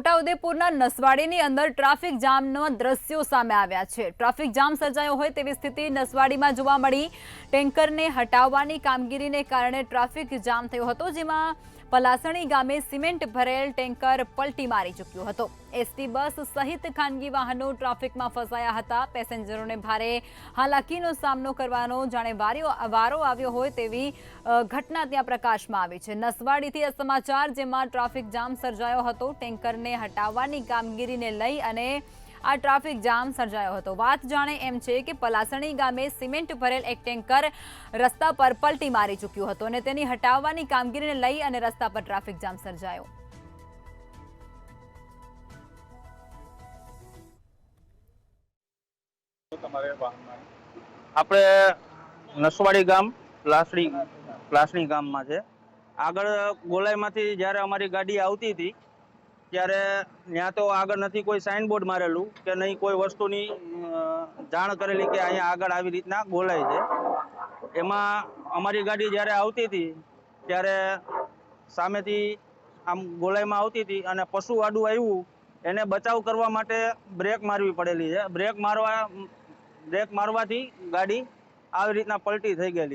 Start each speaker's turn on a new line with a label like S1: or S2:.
S1: છોટાઉદેપુરના નસવાડીની અંદર ટ્રાફિક જામના દ્રશ્યો સામે આવ્યા છે। ટ્રાફિક જામ સર્જાયો હોય તેવી સ્થિતિ નસવાડીમાં જોવા મળી। ટેન્કરને હટાવવાની કામગીરીને કારણે ટ્રાફિક જામ થયો હતો, જેમાં પલાસણી ગામે સિમેન્ટ ભરેલ ટેન્કર પલટી મારી ચૂક્યો હતો। એસટી બસ સહિત ખાનગી વાહનો ટ્રાફિકમાં ફસાયા હતા। પેસેન્જરોને ભારે હાલાકીનો સામનો કરવાનો જાણે વારો આવ્યો હોય તેવી ઘટના ત્યાં પ્રકાશમાં આવી છે। નસવાડીથી આ સમાચાર, જેમાં ટ્રાફિક જામ સર્જાયો હતો। ટેન્કરને હટાવવાની કામગીરીને લઈ અને આ ટ્રાફિક જામ સર્જાયો હતો। વાત જાણે એમ છે કે પલાસણી ગામે સિમેન્ટ ભરેલ એક ટેન્કર રસ્તા પર પલટી મારી ચૂક્યું હતું અને તેની હટાવવાની કામગીરીને લઈ અને રસ્તા પર ટ્રાફિક જામ સર્જાયો।
S2: આપણે નસવાડી ગામ પ્લાસણી ગામમાં છે। આગળ ગોલાઈમાંથી જ્યારે અમારી ગાડી આવતી હતી ત્યારે ત્યાં તો આગળ નથી કોઈ સાઇનબોર્ડ મારેલું કે નહીં કોઈ વસ્તુની જાણ કરેલી કે અહીંયા આગળ આવી રીતના ગોલાઈ છે। એમાં અમારી ગાડી જ્યારે આવતી હતી ત્યારે સામેથી આમ ગોલાઈમાં આવતી હતી અને પશુ આડું આવ્યું, એને બચાવ કરવા માટે બ્રેક મારવી પડેલી છે। બ્રેક મારવાથી ગાડી આવી રીતના પલટી થઈ ગયેલી છે।